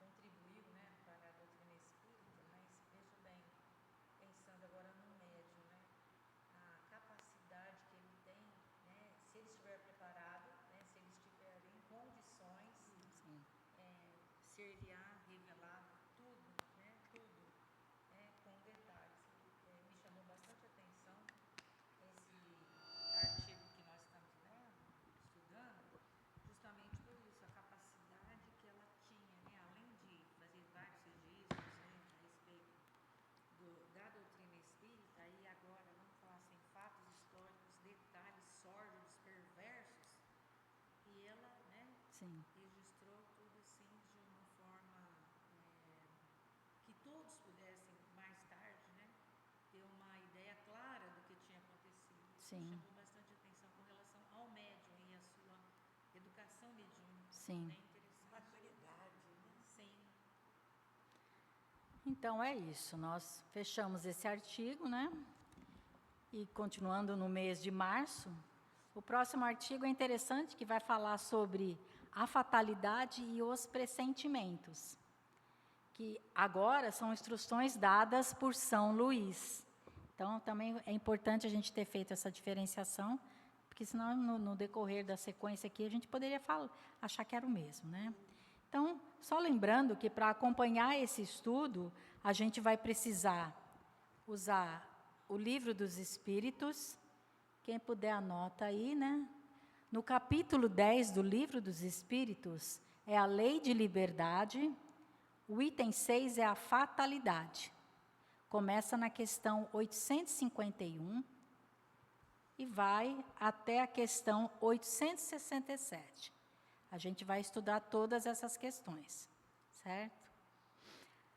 contribuiu, né, para a doutrina espírita, mas veja bem, pensando agora no médium, né, a capacidade que ele tem, né, se ele estiver preparado, né, se ele estiver em condições, Sim. ser-lhe-á revelado tudo, né, tudo, né, com detalhes. Me chamou bastante atenção esse artigo que nós estamos lendo, estudando, justamente por isso, a capacidade que ela tinha, né, além de fazer vários registros, né, a respeito da doutrina espírita, e agora vamos falar assim, fatos históricos, detalhes sórdidos, perversos, e ela, né, Sim. registrou tudo assim de uma forma que todos pudessem mais tarde, né, ter uma ideia clara do que tinha acontecido. Isso Sim. me chamou bastante atenção com relação ao médium e a sua educação mediúnica. Sim. É interessante. Maturidade, né? Sim. Então, é isso. Nós fechamos esse artigo, né? E continuando no mês de março, o próximo artigo é interessante, que vai falar sobre a fatalidade e os pressentimentos, que agora são instruções dadas por São Luís. Então, também é importante a gente ter feito essa diferenciação, porque senão, no decorrer da sequência aqui, a gente poderia achar que era o mesmo, né? Então, só lembrando que para acompanhar esse estudo, a gente vai precisar usar o Livro dos Espíritos. Quem puder anota aí, né? No capítulo 10 do Livro dos Espíritos, é a lei de liberdade. O item 6 é a fatalidade. Começa na questão 851 e vai até a questão 867. A gente vai estudar todas essas questões, certo?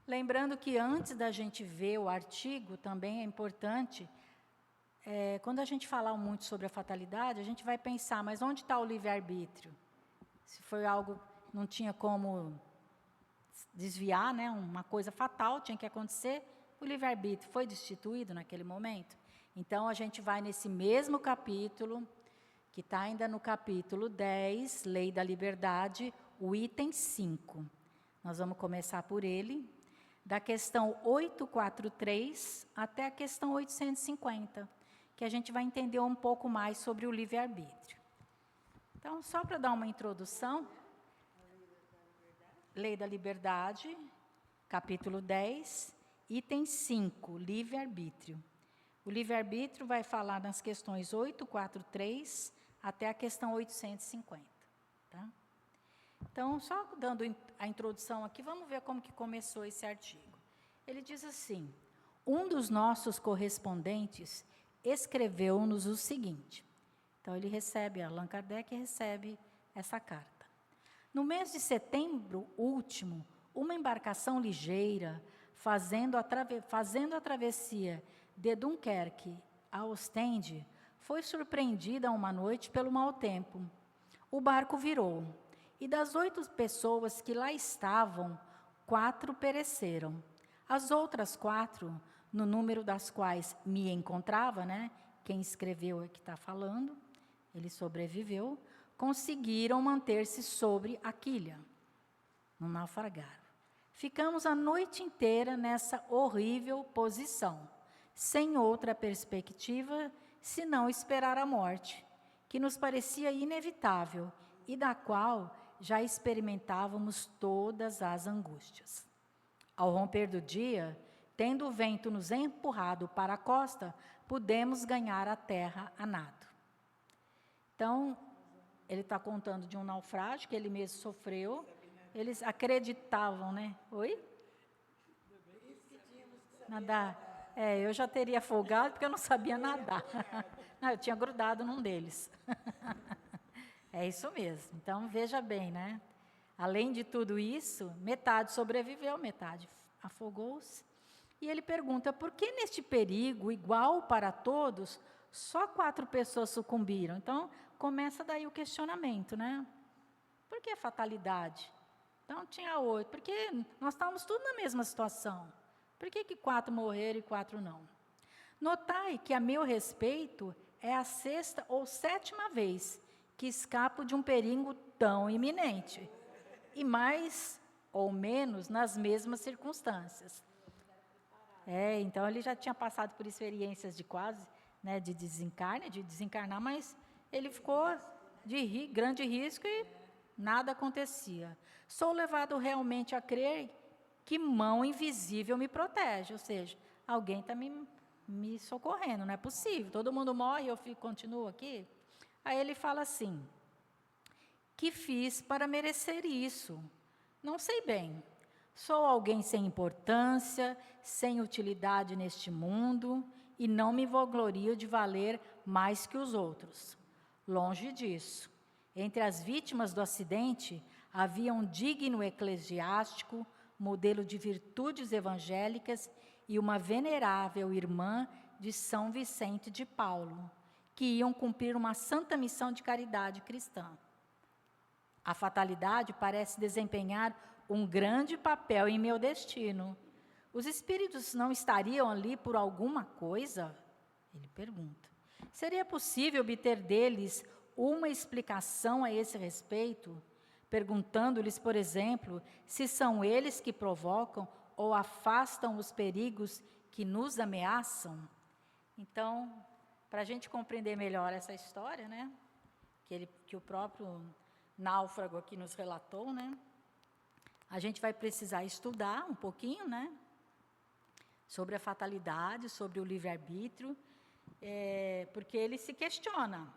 Lembrando que antes da gente ver o artigo, também é importante, quando a gente falar muito sobre a fatalidade, a gente vai pensar, mas onde está o livre-arbítrio? Se foi algo, não tinha como desviar, né, uma coisa fatal, tinha que acontecer, o livre-arbítrio foi destituído naquele momento. Então, a gente vai nesse mesmo capítulo, que está ainda no capítulo 10, Lei da Liberdade, o item 5. Nós vamos começar por ele, da questão 843 até a questão 850, que a gente vai entender um pouco mais sobre o livre-arbítrio. Então, só para dar uma introdução, Lei da Liberdade, capítulo 10, item 5, livre-arbítrio. O livre-arbítrio vai falar nas questões 843 até a questão 850. Tá? Então, só dando a introdução aqui, vamos ver como que começou esse artigo. Ele diz assim: um dos nossos correspondentes escreveu-nos o seguinte. Então, ele recebe, Allan Kardec recebe essa carta. No mês de setembro último, uma embarcação ligeira, fazendo a travessia de Dunkerque a Ostende, foi surpreendida uma noite pelo mau tempo. O barco virou, e das 8 pessoas que lá estavam, 4 pereceram. As outras 4, no número das quais me encontrava, né, quem escreveu é que está falando, ele sobreviveu, conseguiram manter-se sobre a quilha, não naufragaram. Ficamos a noite inteira nessa horrível posição, sem outra perspectiva senão esperar a morte, que nos parecia inevitável e da qual já experimentávamos todas as angústias. Ao romper do dia, tendo o vento nos empurrado para a costa, pudemos ganhar a terra a nado. Então, ele está contando de um naufrágio que ele mesmo sofreu. Eles acreditavam, né? Oi? Nadar. Eu já teria afogado porque eu não sabia nadar. Não, eu tinha grudado num deles. É isso mesmo. Então, veja bem, né? Além de tudo isso, metade sobreviveu, metade afogou-se. E ele pergunta, por que neste perigo igual para todos, só 4 pessoas sucumbiram? Então, começa daí o questionamento, né? Por que fatalidade? Então, tinha 8. Porque nós estávamos todos na mesma situação. Por que 4 morreram e 4 não? Notai que, a meu respeito, é a 6ª ou 7ª vez que escapo de um perigo tão iminente. E mais ou menos nas mesmas circunstâncias. Então ele já tinha passado por experiências de quase, né, de desencarnar, mas ele ficou de grande risco e nada acontecia. Sou levado realmente a crer que mão invisível me protege, ou seja, alguém está me socorrendo, não é possível, todo mundo morre e eu continuo aqui. Aí ele fala assim, que fiz para merecer isso? Não sei bem. Sou alguém sem importância, sem utilidade neste mundo, e não me vanglorio de valer mais que os outros. Longe disso. Entre as vítimas do acidente, havia um digno eclesiástico, modelo de virtudes evangélicas, e uma venerável irmã de São Vicente de Paulo, que iam cumprir uma santa missão de caridade cristã. A fatalidade parece desempenhar um grande papel em meu destino. Os espíritos não estariam ali por alguma coisa? Ele pergunta. Seria possível obter deles uma explicação a esse respeito? Perguntando-lhes, por exemplo, se são eles que provocam ou afastam os perigos que nos ameaçam? Então, para a gente compreender melhor essa história, né, que o próprio náufrago aqui nos relatou, né, a gente vai precisar estudar um pouquinho, né, sobre a fatalidade, sobre o livre-arbítrio, porque ele se questiona.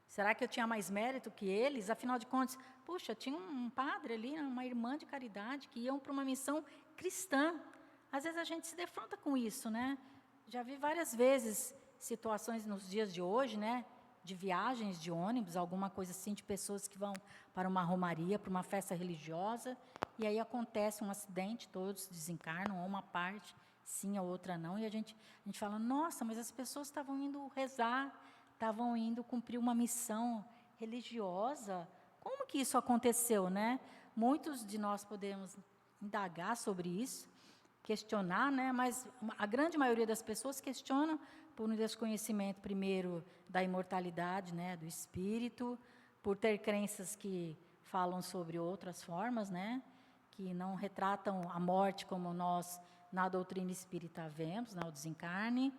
Será que eu tinha mais mérito que eles? Afinal de contas, puxa, tinha um padre ali, uma irmã de caridade, que iam para uma missão cristã. Às vezes a gente se defronta com isso, né? Já vi várias vezes situações nos dias de hoje, né, de viagens de ônibus, alguma coisa assim, de pessoas que vão para uma romaria, para uma festa religiosa, e aí acontece um acidente, todos desencarnam, ou uma parte sim, a outra não, e a gente fala, nossa, mas as pessoas estavam indo rezar, estavam indo cumprir uma missão religiosa, como que isso aconteceu, né? Muitos de nós podemos indagar sobre isso, questionar, né? Mas a grande maioria das pessoas questionam por um desconhecimento, primeiro, da imortalidade, né, do espírito, por ter crenças que falam sobre outras formas, né, que não retratam a morte como nós, na doutrina espírita, vemos, né, o desencarne,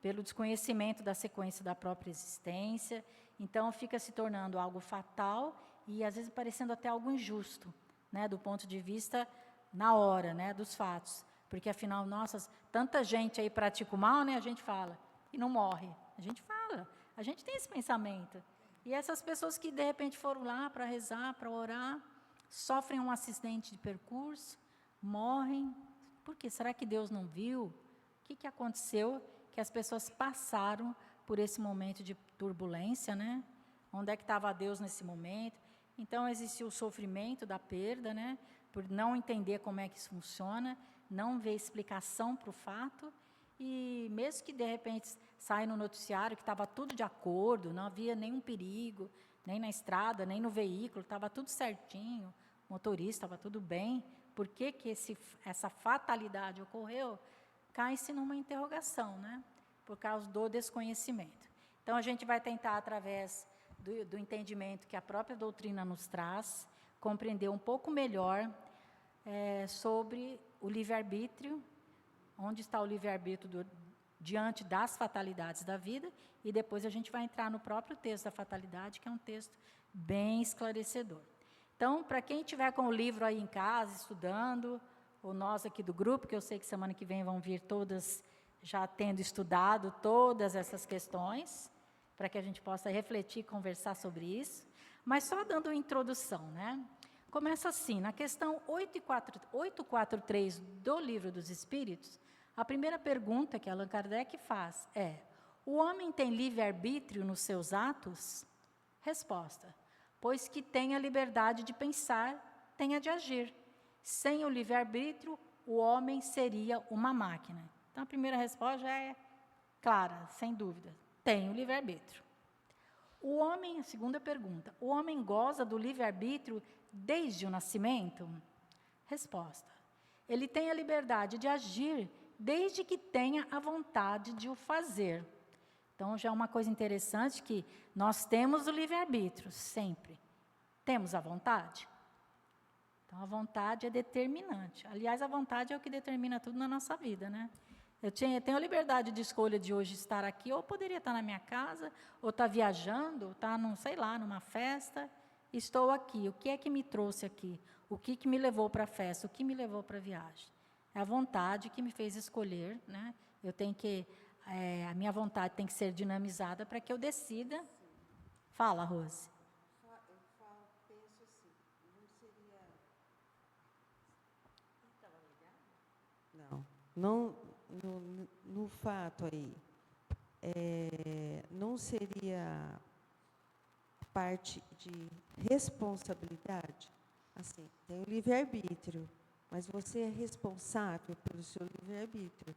pelo desconhecimento da sequência da própria existência. Então, fica se tornando algo fatal e, às vezes, parecendo até algo injusto, né, do ponto de vista na hora, né, dos fatos. Porque, afinal, nossa, tanta gente aí pratica o mal, né, a gente fala, e não morre. A gente fala, a gente tem esse pensamento. E essas pessoas que, de repente, foram lá para rezar, para orar, sofrem um acidente de percurso, morrem. Por quê? Será que Deus não viu? O que aconteceu? Que as pessoas passaram por esse momento de turbulência, né? Onde é que estava Deus nesse momento? Então, existiu o sofrimento da perda, né? Por não entender como é que isso funciona, não ver explicação para o fato, e mesmo que, de repente, saia no noticiário que estava tudo de acordo, não havia nenhum perigo, nem na estrada, nem no veículo, estava tudo certinho, o motorista estava tudo bem, por que essa fatalidade ocorreu? Cai-se numa interrogação, né? Por causa do desconhecimento. Então, a gente vai tentar, através do entendimento que a própria doutrina nos traz, compreender um pouco melhor sobre o livre-arbítrio, onde está o livre-arbítrio diante das fatalidades da vida, e depois a gente vai entrar no próprio texto da fatalidade, que é um texto bem esclarecedor. Então, para quem tiver com o livro aí em casa, estudando, ou nós aqui do grupo, que eu sei que semana que vem vão vir todas já tendo estudado todas essas questões, para que a gente possa refletir e conversar sobre isso. Mas só dando uma introdução, né? Começa assim, na questão 843 do Livro dos Espíritos, a primeira pergunta que Allan Kardec faz é: o homem tem livre-arbítrio nos seus atos? Resposta: pois que tem a liberdade de pensar, tem a de agir. Sem o livre-arbítrio, o homem seria uma máquina. Então, a primeira resposta já é clara, sem dúvida. Tem o livre-arbítrio. O homem, a segunda pergunta, o homem goza do livre-arbítrio desde o nascimento? Resposta: ele tem a liberdade de agir desde que tenha a vontade de o fazer. Então, já é uma coisa interessante que nós temos o livre-arbítrio, sempre. Temos a vontade? Então, a vontade é determinante. Aliás, a vontade é o que determina tudo na nossa vida, né? Eu tenho a liberdade de escolha de hoje estar aqui, ou poderia estar na minha casa, ou estar viajando, ou estar, sei lá, numa festa. Estou aqui. O que é que me trouxe aqui? O que me levou para a festa? O que me levou para a viagem? É a vontade que me fez escolher, né? A minha vontade tem que ser dinamizada para que eu decida. Fala, Rose. Penso assim, não seria... Não, no fato aí, não seria parte de responsabilidade? Assim, tem o livre-arbítrio, mas você é responsável pelo seu livre-arbítrio.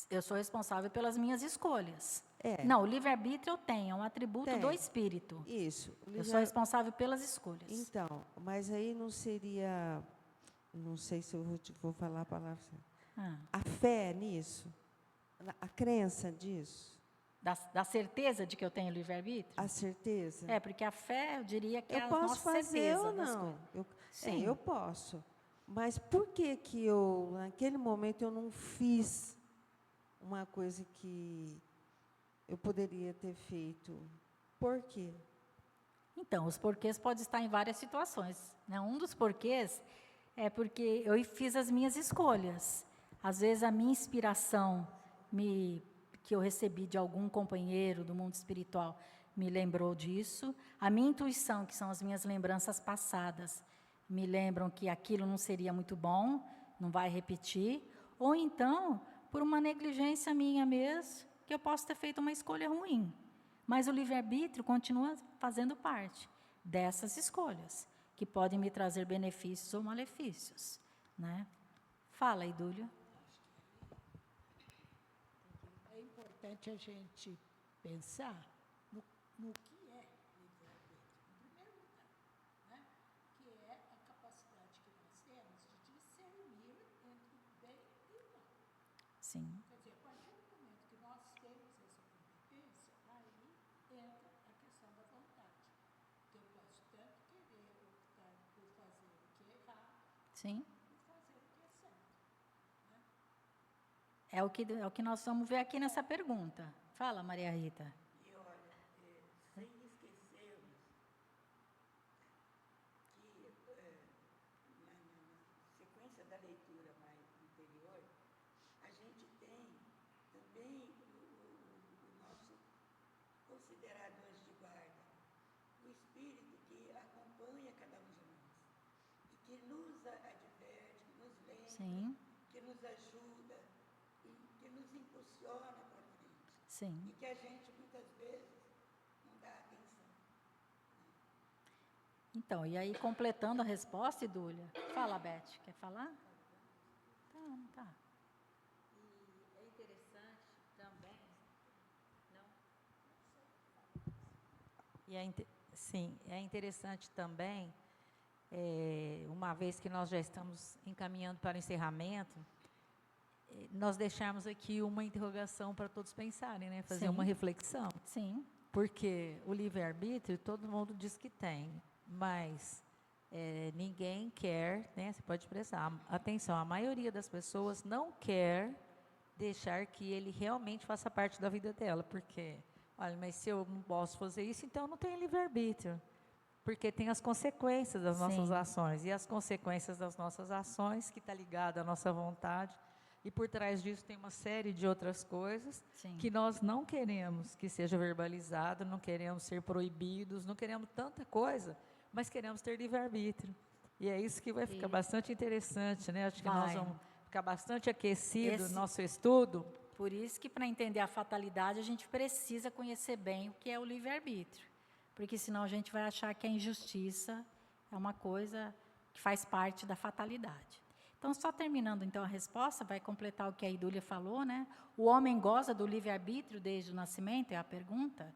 Eu sou responsável pelas minhas escolhas. É. Não, o livre-arbítrio eu tenho, é um atributo do espírito. Isso. Eu sou responsável pelas escolhas. Então, mas aí não seria, não sei se eu vou falar a palavra certa. A fé nisso? A crença disso? Da certeza de que eu tenho livre-arbítrio? A certeza? É, porque a fé, eu diria que é a posso nossa fazer certeza ou das não? coisas. Sim, eu posso. Mas por que eu, naquele momento, eu não fiz uma coisa que eu poderia ter feito? Por quê? Então, os porquês podem estar em várias situações, né? Um dos porquês é porque eu fiz as minhas escolhas. Às vezes, a minha inspiração que eu recebi de algum companheiro do mundo espiritual me lembrou disso. A minha intuição, que são as minhas lembranças passadas, me lembram que aquilo não seria muito bom, não vai repetir. Ou então, por uma negligência minha mesmo, que eu posso ter feito uma escolha ruim. Mas o livre-arbítrio continua fazendo parte dessas escolhas, que podem me trazer benefícios ou malefícios, né? Fala, Idúlio. É importante a gente pensar no que é livre-arbítrio. Em primeiro lugar, né? Que é a capacidade que nós temos de discernir entre o bem e o mal. Sim. Quer dizer, a partir do momento que nós temos essa competência, aí entra a questão da vontade. Que eu posso tanto querer optar por fazer o que é errado, Sim. por fazer o que é certo. Né? É o que nós vamos ver aqui nessa pergunta. Fala, Maria Rita. E olha, sem esquecermos que na sequência da leitura mais anterior, a gente tem também o nosso considerado anjo de guarda, o espírito que acompanha cada um de nós e que nos adverte, que nos lembra, Sim. que nos ajuda e que nos impulsiona para frente. Sim. E que a gente, muitas vezes, não dá atenção. Então, e aí, completando a resposta, Idúlia. Fala, Beth. Quer falar? Tá, não tá. E é interessante também, sim, é interessante também, uma vez que nós já estamos encaminhando para o encerramento, nós deixarmos aqui uma interrogação para todos pensarem, né? Fazer uma reflexão. Sim. Porque o livre-arbítrio, todo mundo diz que tem, mas ninguém quer, né? Você pode prestar atenção, a maioria das pessoas não quer deixar que ele realmente faça parte da vida dela, porque, olha, mas se eu não posso fazer isso, então eu não tenho livre-arbítrio. porque tem as consequências das nossas Sim. ações. E as consequências das nossas ações, que está ligada à nossa vontade, e por trás disso tem uma série de outras coisas Sim. que nós não queremos que seja verbalizado, não queremos ser proibidos, não queremos tanta coisa, mas queremos ter livre-arbítrio. E é isso que vai ficar bastante interessante, né? Acho que nós Vai. vamos ficar bastante aquecido no Esse- nosso estudo. Por isso que, para entender a fatalidade, a gente precisa conhecer bem o que é o livre-arbítrio. Porque senão a gente vai achar que a injustiça é uma coisa que faz parte da fatalidade. Então, só terminando então a resposta, vai completar o que a Idúlia falou, né? O homem goza do livre-arbítrio desde o nascimento, é a pergunta.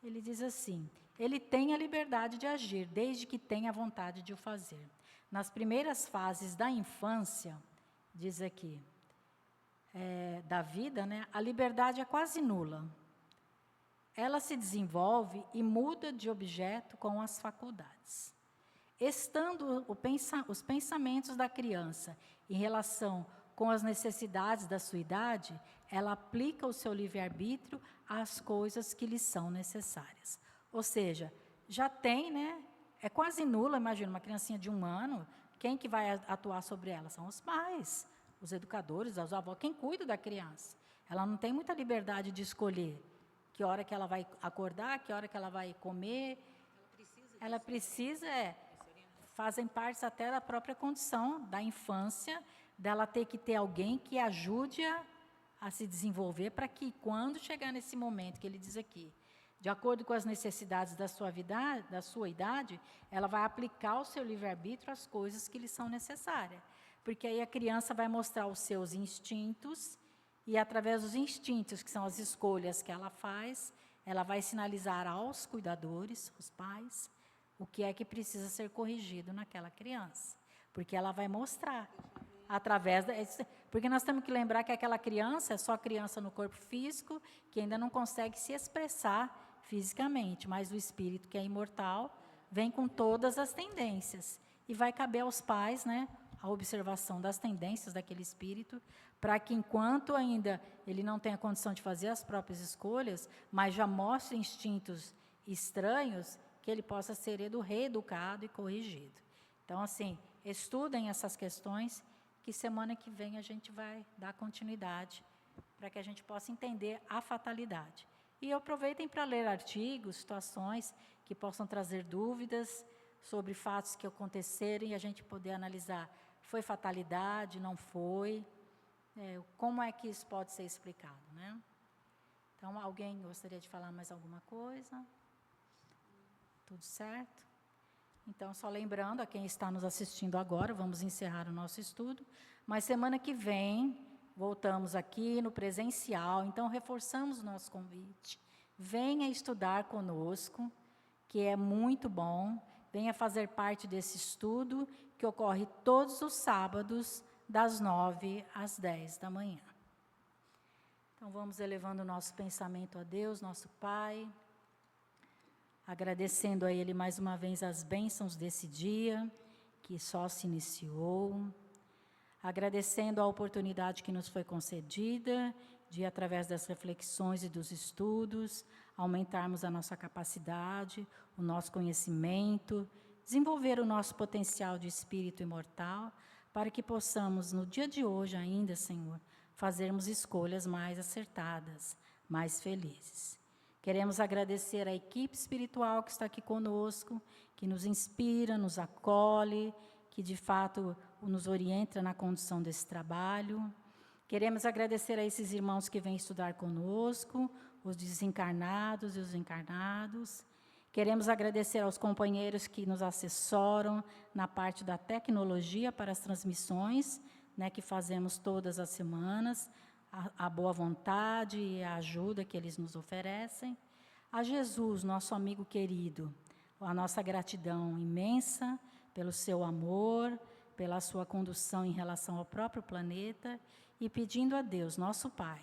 Ele diz assim: ele tem a liberdade de agir, desde que tenha a vontade de o fazer. Nas primeiras fases da infância, diz aqui, da vida, né, a liberdade é quase nula. Ela se desenvolve e muda de objeto com as faculdades. Estando os pensamentos da criança em relação com as necessidades da sua idade, ela aplica o seu livre-arbítrio às coisas que lhe são necessárias. Ou seja, já tem, né? É quase nula, imagina, uma criancinha de 1 ano, quem que vai atuar sobre ela? São os pais, os educadores, os avós, quem cuida da criança. Ela não tem muita liberdade de escolher que hora que ela vai acordar, que hora que ela vai comer. Ela precisa, fazem parte até da própria condição da infância, dela ter que ter alguém que ajude-a a se desenvolver, para que quando chegar nesse momento que ele diz aqui, de acordo com as necessidades da sua idade, ela vai aplicar o seu livre-arbítrio às coisas que lhe são necessárias. Porque aí a criança vai mostrar os seus instintos, e através dos instintos, que são as escolhas que ela faz, ela vai sinalizar aos cuidadores, os pais, o que é que precisa ser corrigido naquela criança. Porque ela vai mostrar, através porque nós temos que lembrar que aquela criança é só criança no corpo físico, que ainda não consegue se expressar fisicamente, mas o espírito, que é imortal, vem com todas as tendências. E vai caber aos pais, né, a observação das tendências daquele espírito, para que enquanto ainda ele não tenha condição de fazer as próprias escolhas, mas já mostre instintos estranhos, que ele possa ser reeducado e corrigido. Então, assim, estudem essas questões, que semana que vem a gente vai dar continuidade, para que a gente possa entender a fatalidade. E aproveitem para ler artigos, situações que possam trazer dúvidas sobre fatos que aconteceram e a gente poder analisar, foi fatalidade, não foi, como é que isso pode ser explicado, né? Então, alguém gostaria de falar mais alguma coisa? Tudo certo? Então, só lembrando a quem está nos assistindo agora, vamos encerrar o nosso estudo, mas semana que vem, voltamos aqui no presencial, então reforçamos o nosso convite. Venha estudar conosco, que é muito bom, venha fazer parte desse estudo, que ocorre todos os sábados, das 9 às 10 da manhã. Então, vamos elevando o nosso pensamento a Deus, nosso Pai, agradecendo a Ele mais uma vez as bênçãos desse dia, que só se iniciou, agradecendo a oportunidade que nos foi concedida, de, através das reflexões e dos estudos, aumentarmos a nossa capacidade, o nosso conhecimento, desenvolver o nosso potencial de espírito imortal, para que possamos, no dia de hoje ainda, Senhor, fazermos escolhas mais acertadas, mais felizes. Queremos agradecer à equipe espiritual que está aqui conosco, que nos inspira, nos acolhe, que de fato nos orienta na condução desse trabalho. Queremos agradecer a esses irmãos que vêm estudar conosco, os desencarnados e os encarnados. Queremos agradecer aos companheiros que nos assessoram na parte da tecnologia para as transmissões, né, que fazemos todas as semanas, a boa vontade e a ajuda que eles nos oferecem. A Jesus, nosso amigo querido, a nossa gratidão imensa pelo seu amor, pela sua condução em relação ao próprio planeta, e pedindo a Deus, nosso Pai,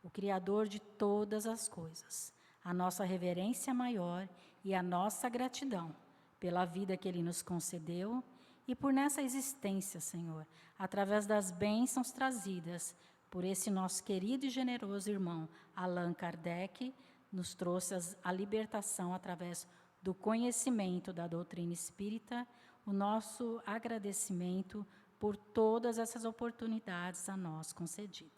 o Criador de todas as coisas, a nossa reverência maior e a nossa gratidão pela vida que Ele nos concedeu e por nessa existência, Senhor, através das bênçãos trazidas por esse nosso querido e generoso irmão Allan Kardec, nos trouxe a libertação através do conhecimento da doutrina espírita, o nosso agradecimento por todas essas oportunidades a nós concedidas.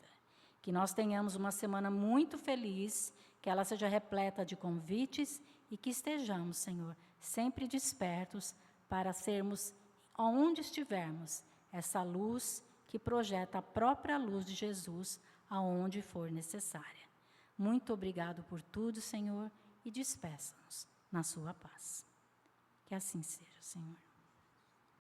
Que nós tenhamos uma semana muito feliz, que ela seja repleta de convites e que estejamos, Senhor, sempre despertos para sermos, onde estivermos, essa luz que projeta a própria luz de Jesus aonde for necessária. Muito obrigado por tudo, Senhor, e despeça-nos na sua paz. Que assim seja, Senhor.